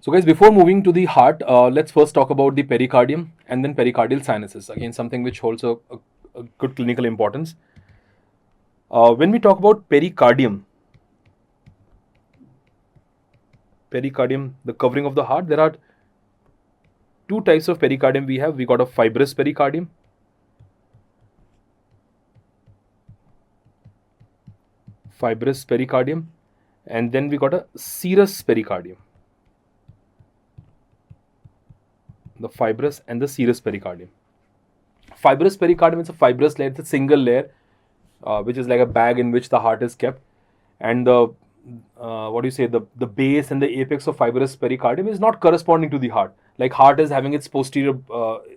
So guys, before moving to the heart, let's first talk about the pericardium and then pericardial sinuses. Again, something which holds a good clinical importance. When we talk about pericardium, the covering of the heart, there are two types of pericardium we have. We got a fibrous pericardium. And then we got a serous pericardium. The fibrous and the serous pericardium. Fibrous pericardium is a fibrous layer, it's a single layer, which is like a bag in which the heart is kept. And the the base and the apex of fibrous pericardium is not corresponding to the heart. Like heart is having its posterior,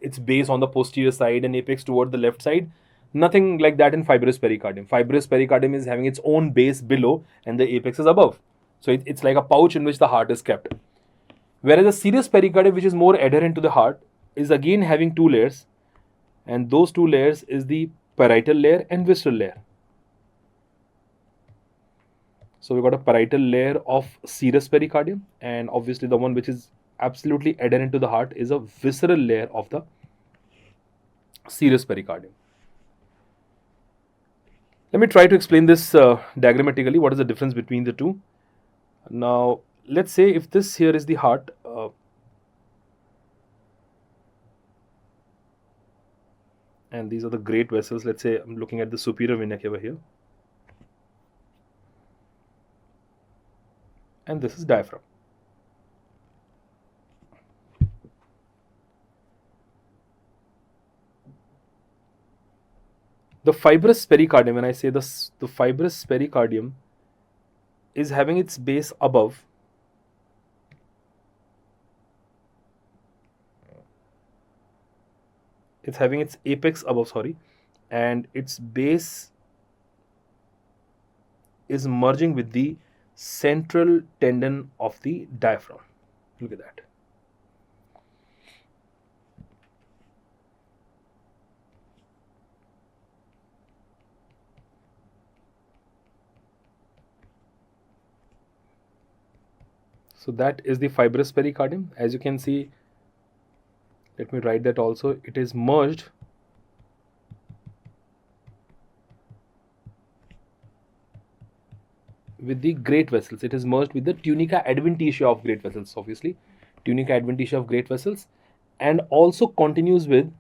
its base on the posterior side and apex toward the left side. Nothing like that in fibrous pericardium. Fibrous pericardium is having its own base below and the apex is above. So it's like a pouch in which the heart is kept. Whereas the serous pericardium, which is more adherent to the heart, is again having two layers, and those two layers is the parietal layer and visceral layer. So we got a parietal layer of serous pericardium, and obviously the one which is absolutely adherent to the heart is a visceral layer of the serous pericardium. Let me try to explain this diagrammatically. What is the difference between the two? Now, let's say if this here is the heart, and these are the great vessels. Let's say I'm looking at the superior vena cava here, and this is diaphragm. The fibrous pericardium, when I say this, the fibrous pericardium is having its base above. It's having its apex above, and its base is merging with the central tendon of the diaphragm. Look at that. So that is the fibrous pericardium. As you can see, let me write that also. It is merged with the great vessels. It is merged with the tunica adventitia of great vessels, obviously. Tunica adventitia of great vessels, and also continues with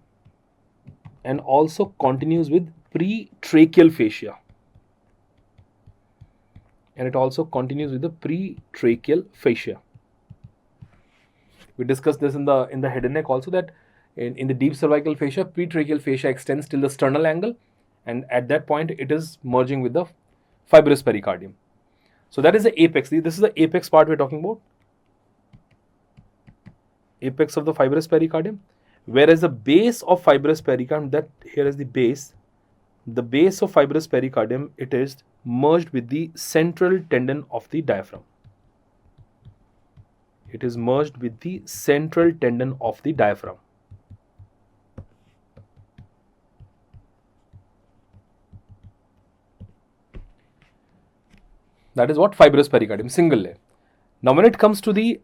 pretracheal fascia. And it also continues with the pretracheal fascia. We discussed this in the head and neck also, that in the deep cervical fascia, pretracheal fascia extends till the sternal angle, and at that point it is merging with the fibrous pericardium. So that is the apex. This is the apex part we're talking about. Apex of the fibrous pericardium. Whereas the base of fibrous pericardium, that here is the base. The base of fibrous pericardium, it is merged with the central tendon of the diaphragm. It is merged with the central tendon of the diaphragm. That is what fibrous pericardium, single layer. Now when it comes to the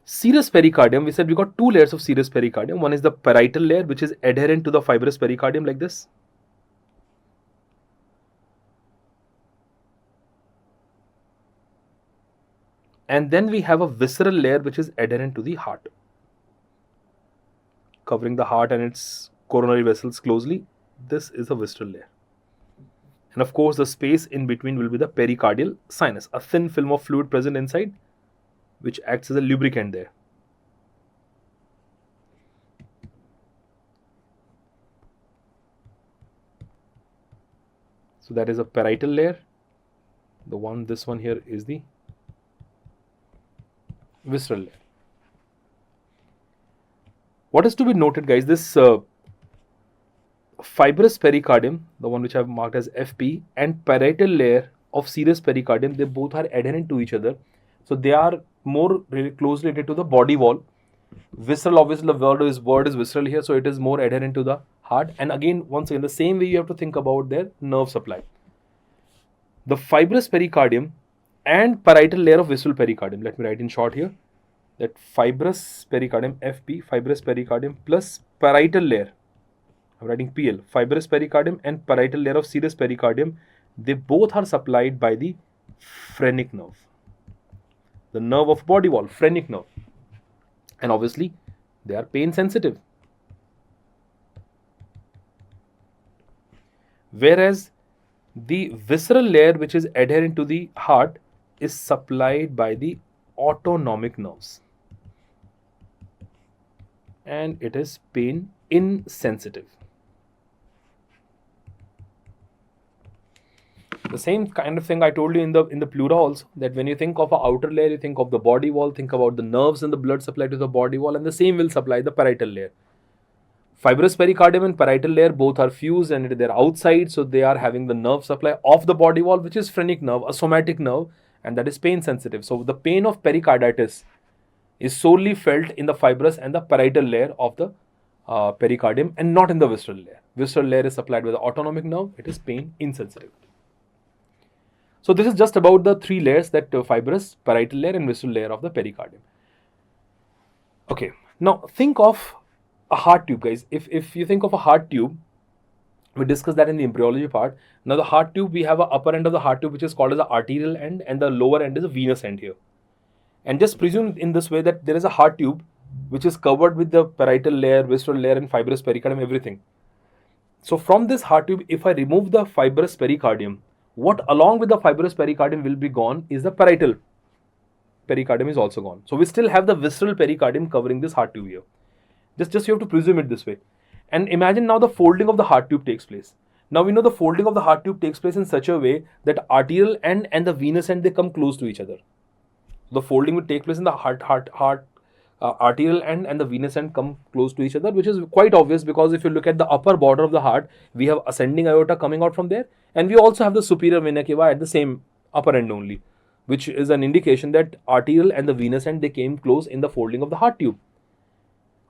serous pericardium, we said we got two layers of serous pericardium. One is the parietal layer, which is adherent to the fibrous pericardium like this. And then we have a visceral layer which is adherent to the heart, covering the heart and its coronary vessels closely. This is a visceral layer. And of course, the space in between will be the pericardial sinus, a thin film of fluid present inside, which acts as a lubricant there. So that is a parietal layer. This one here is the visceral layer. What is to be noted, guys, this fibrous pericardium, the one which I have marked as FP, and parietal layer of serous pericardium, they both are adherent to each other. So they are more really closely related to the body wall. Visceral, obviously the word is visceral here, so it is more adherent to the heart. And again, once again, the same way you have to think about their nerve supply. The fibrous pericardium and parietal layer of visceral pericardium, let me write in short here. that fibrous pericardium, FP, fibrous pericardium plus parietal layer, I'm writing PL, fibrous pericardium and parietal layer of serous pericardium, they both are supplied by the phrenic nerve, the nerve of body wall, phrenic nerve. And obviously, they are pain sensitive. Whereas the visceral layer, which is adherent to the heart, is supplied by the autonomic nerves. And it is pain insensitive. The same kind of thing I told you in the pleura also, that when you think of an outer layer, you think of the body wall, think about the nerves and the blood supply to the body wall, and the same will supply the parietal layer. Fibrous pericardium and parietal layer both are fused and they're outside, so they are having the nerve supply of the body wall, which is phrenic nerve, a somatic nerve, and that is pain sensitive. So the pain of pericarditis is solely felt in the fibrous and the parietal layer of the pericardium and not in the visceral layer. Visceral layer is supplied with the autonomic nerve, it is pain insensitive. So this is just about the three layers, that fibrous, parietal layer and visceral layer of the pericardium. Okay, now think of a heart tube, guys. If you think of a heart tube, we discussed that in the embryology part. Now the heart tube, we have an upper end of the heart tube which is called as the arterial end, and the lower end is a venous end here. And just presume in this way that there is a heart tube which is covered with the parietal layer, visceral layer and fibrous pericardium, everything. So from this heart tube, if I remove the fibrous pericardium, what along with the fibrous pericardium will be gone is the parietal pericardium is also gone. So we still have the visceral pericardium covering this heart tube here. Just you have to presume it this way. And imagine now the folding of the heart tube takes place. Now we know the folding of the heart tube takes place in such a way that arterial end and the venous end, they come close to each other. The folding will take place in the arterial end and the venous end come close to each other, which is quite obvious because if you look at the upper border of the heart, we have ascending aorta coming out from there, and we also have the superior vena cava at the same upper end only, which is an indication that arterial and the venous end, they came close in the folding of the heart tube.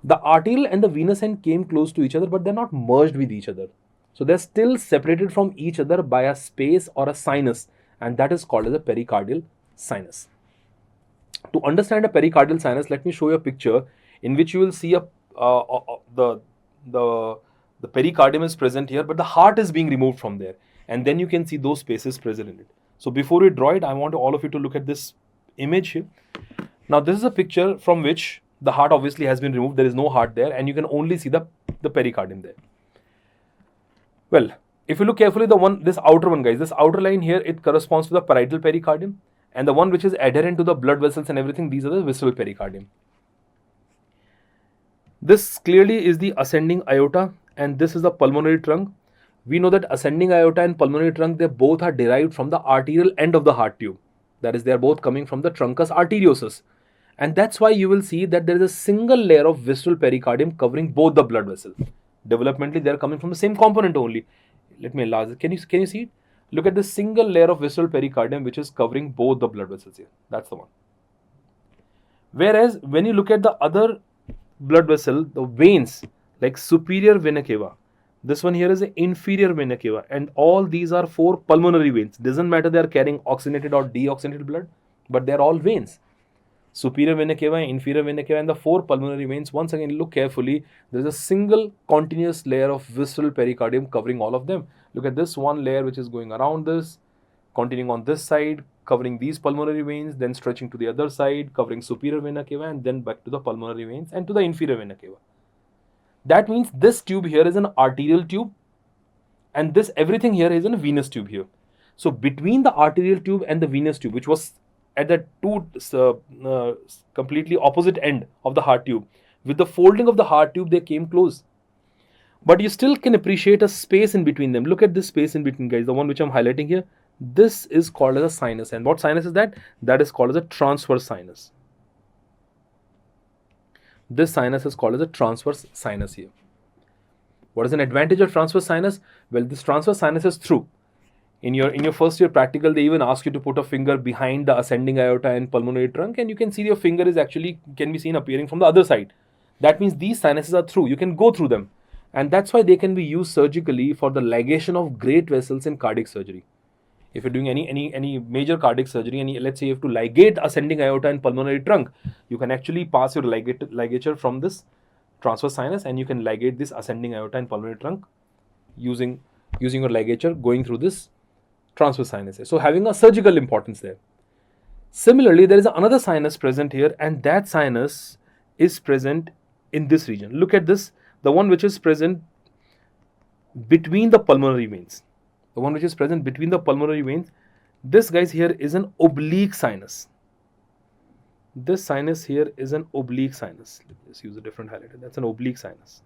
The arterial and the venous end came close to each other, but they're not merged with each other. So they're still separated from each other by a space or a sinus, and that is called as a pericardial sinus. To understand a pericardial sinus, let me show you a picture in which you will see the pericardium is present here, but the heart is being removed from there, and then you can see those spaces present in it. So before we draw it, I want all of you to look at this image here. Now this is a picture from which the heart obviously has been removed. There is no heart there, and you can only see the pericardium there. Well, if you look carefully, this outer one, guys, this outer line here, it corresponds to the parietal pericardium, and the one which is adherent to the blood vessels and everything, these are the visceral pericardium. This clearly is the ascending aorta, and this is the pulmonary trunk. We know that ascending aorta and pulmonary trunk, they both are derived from the arterial end of the heart tube. That is, they are both coming from the truncus arteriosus. And that's why you will see that there is a single layer of visceral pericardium covering both the blood vessels. Developmentally, they are coming from the same component only. Let me enlarge it. Can you see it? Look at this single layer of visceral pericardium which is covering both the blood vessels here. That's the one. Whereas when you look at the other blood vessel, the veins like superior vena cava, this one here is an inferior vena cava, and all these are four pulmonary veins. Doesn't matter they are carrying oxygenated or deoxygenated blood, but they are all veins. Superior vena cava, inferior vena cava, and the four pulmonary veins. Once again, look carefully. There is a single continuous layer of visceral pericardium covering all of them. Look at this one layer which is going around this, continuing on this side, covering these pulmonary veins, then stretching to the other side, covering superior vena cava, and then back to the pulmonary veins and to the inferior vena cava. That means this tube here is an arterial tube, and this everything here is a venous tube here. So between the arterial tube and the venous tube, which was at the two completely opposite end of the heart tube, with the folding of the heart tube, they came close. But you still can appreciate a space in between them. Look at this space in between, guys, the one which I'm highlighting here. This is called as a sinus. And what sinus is that? That is called as a transverse sinus. This sinus is called as a transverse sinus here. What is an advantage of transverse sinus? Well, this transverse sinus is through. In your first year practical, they even ask you to put a finger behind the ascending aorta and pulmonary trunk, and you can see your finger is actually can be seen appearing from the other side. That means these sinuses are through. You can go through them, and that's why they can be used surgically for the ligation of great vessels in cardiac surgery. If you're doing any major cardiac surgery, and let's say you have to ligate ascending aorta and pulmonary trunk, you can actually pass your ligature from this transverse sinus, and you can ligate this ascending aorta and pulmonary trunk using your ligature going through this transverse sinus. So having a surgical importance there. Similarly, there is another sinus present here, and that sinus is present in this region. Look at this, the one which is present between the pulmonary veins. The one which is present between the pulmonary veins, this guys here is an oblique sinus. This sinus here is an oblique sinus. Let's use a different highlighter. That's an oblique sinus.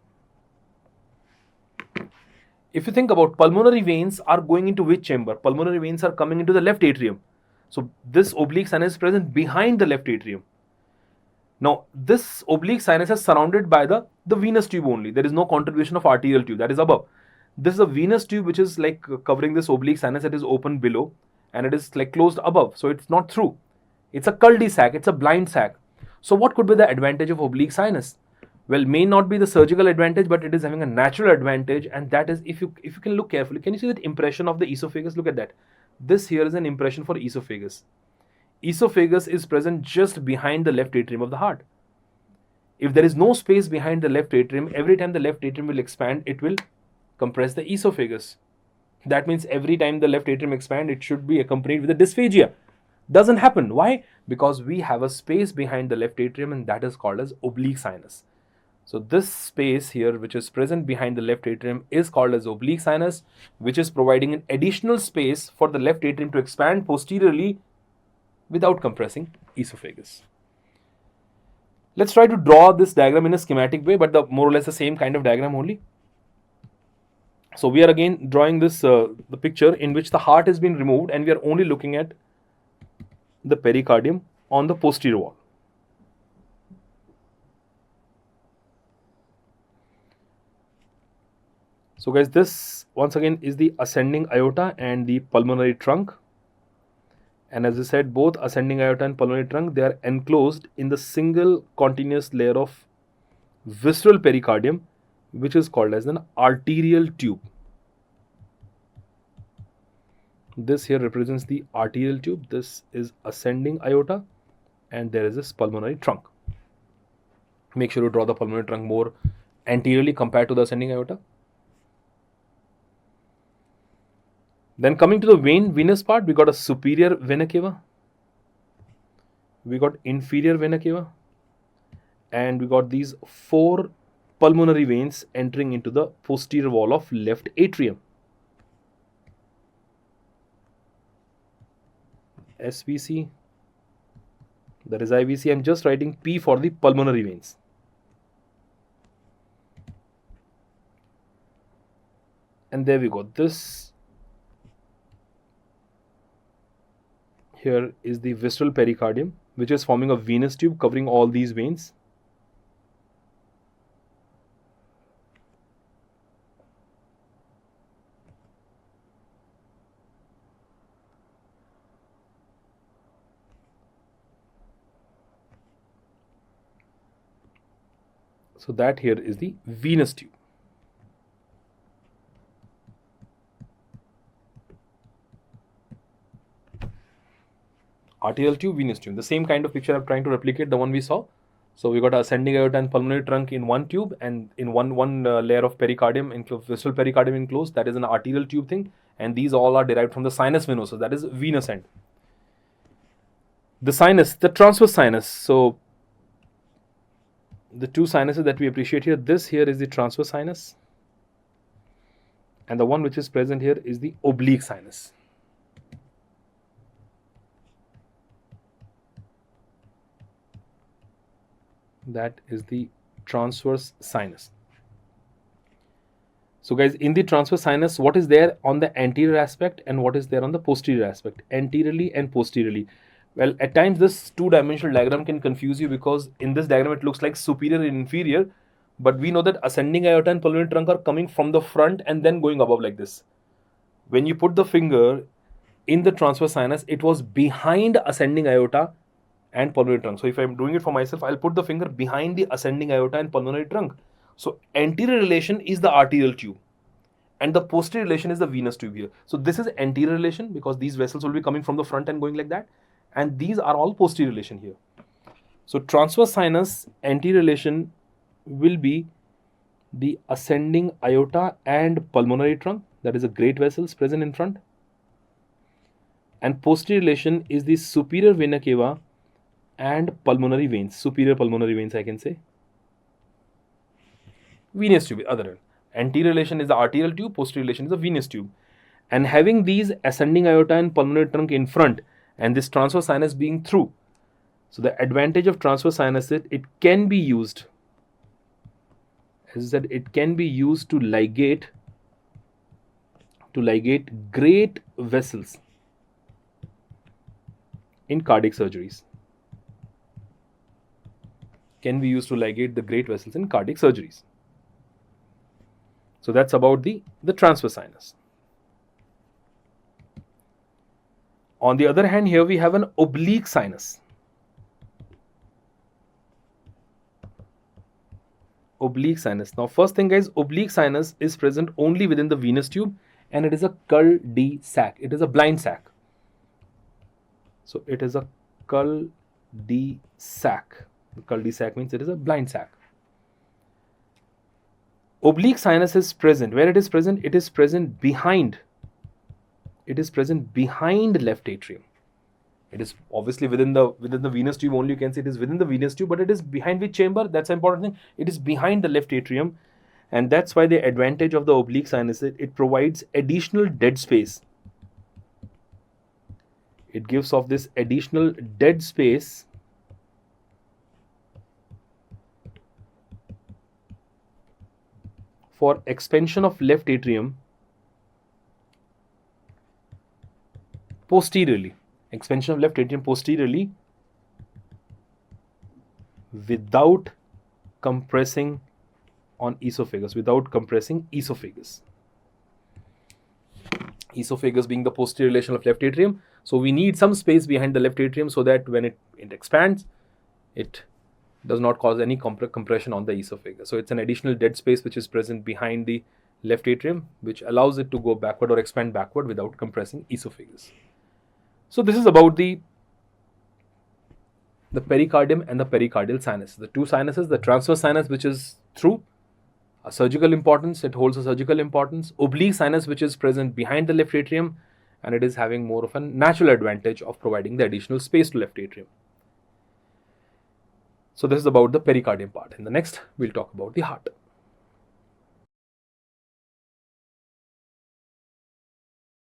If you think about, pulmonary veins are going into which chamber? Pulmonary veins are coming into the left atrium. So this oblique sinus is present behind the left atrium. Now this oblique sinus is surrounded by the venous tube only. There is no contribution of arterial tube, that is above. This is a venous tube which is like covering this oblique sinus. It is open below and it is like closed above. So it's not through. It's a cul-de-sac, it's a blind sac. So what could be the advantage of oblique sinus? Well, may not be the surgical advantage, but it is having a natural advantage, and that is, if you can look carefully, can you see that impression of the esophagus? Look at that. This here is an impression for esophagus. Esophagus is present just behind the left atrium of the heart. If there is no space behind the left atrium, every time the left atrium will expand, it will compress the esophagus. That means every time the left atrium expands, it should be accompanied with a dysphagia. Doesn't happen. Why? Because we have a space behind the left atrium, and that is called as oblique sinus. So this space here, which is present behind the left atrium, is called as oblique sinus, which is providing an additional space for the left atrium to expand posteriorly without compressing esophagus. Let's try to draw this diagram in a schematic way, but more or less the same kind of diagram only. So we are again drawing this the picture in which the heart has been removed, and we are only looking at the pericardium on the posterior wall. So guys, this once again is the ascending aorta and the pulmonary trunk. And as I said, both ascending aorta and pulmonary trunk, they are enclosed in the single continuous layer of visceral pericardium, which is called as an arterial tube. This here represents the arterial tube. This is ascending aorta, and there is this pulmonary trunk. Make sure you draw the pulmonary trunk more anteriorly compared to the ascending aorta. Then coming to the venous part, we got a superior vena cava, we got inferior vena cava, and we got these 4 pulmonary veins entering into the posterior wall of left atrium. SVC, that is IVC. I'm just writing P for the pulmonary veins. And there we go. This here is the visceral pericardium, which is forming a venous tube covering all these veins. So that here is the venous tube. Arterial tube, venous tube. The same kind of picture I'm trying to replicate, the one we saw. So we got ascending aorta and pulmonary trunk in one tube, and in one layer of pericardium, visceral pericardium enclosed. That is an arterial tube thing, and these all are derived from the sinus venosus, that is venous end. The sinus, the transverse sinus. So the 2 sinuses that we appreciate here, this here is the transverse sinus, and the one which is present here is the oblique sinus. That is the transverse sinus. So guys, in the transverse sinus, what is there on the anterior aspect and what is there on the posterior aspect, anteriorly and posteriorly? Well, at times this 2-dimensional diagram can confuse you, because in this diagram it looks like superior and inferior, but we know that ascending aorta and pulmonary trunk are coming from the front and then going above like this. When you put the finger in the transverse sinus, it was behind ascending aorta and pulmonary trunk. So if I'm doing it for myself, I'll put the finger behind the ascending aorta and pulmonary trunk. So anterior relation is the arterial tube, and the posterior relation is the venous tube here. So this is anterior relation because these vessels will be coming from the front and going like that, and these are all posterior relation here. So transverse sinus anterior relation will be the ascending aorta and pulmonary trunk, that is the great vessels present in front, and posterior relation is the superior vena cava and pulmonary veins, superior pulmonary veins I can say. Venous tube, other end. Anterior relation is the arterial tube, posterior relation is the venous tube. And having these ascending aorta and pulmonary trunk in front and this transverse sinus being through, so the advantage of transverse sinus is it can be used, as I said, it can be used to ligate great vessels in cardiac surgeries. Can be used to ligate the great vessels in cardiac surgeries. So that's about the transverse sinus. On the other hand, here we have an oblique sinus. Oblique sinus. Now, first thing guys, oblique sinus is present only within the venous tube and it is a cul-de-sac. It is a blind sac. So it is a cul-de-sac. Cul-de-sac means it is a blind sac. Oblique sinus is present. Where it is present? It is present behind. It is present behind left atrium. It is obviously within the venous tube only. You can see it is within the venous tube, but it is behind which chamber? That's an important thing. It is behind the left atrium, and that's why the advantage of the oblique sinus is it provides additional dead space. It gives off this additional dead space for expansion of left atrium posteriorly. Expansion of left atrium posteriorly without compressing on esophagus, Esophagus being the posterior relation of left atrium. So we need some space behind the left atrium so that when it expands, it does not cause any compression on the esophagus. So it's an additional dead space which is present behind the left atrium, which allows it to go backward or expand backward without compressing esophagus. So this is about the pericardium and the pericardial sinus. The two sinuses, the transverse sinus which is through a surgical importance, it holds a surgical importance. Oblique sinus which is present behind the left atrium and it is having more of a natural advantage of providing the additional space to left atrium. So this is about the pericardium part. In the next, we'll talk about the heart.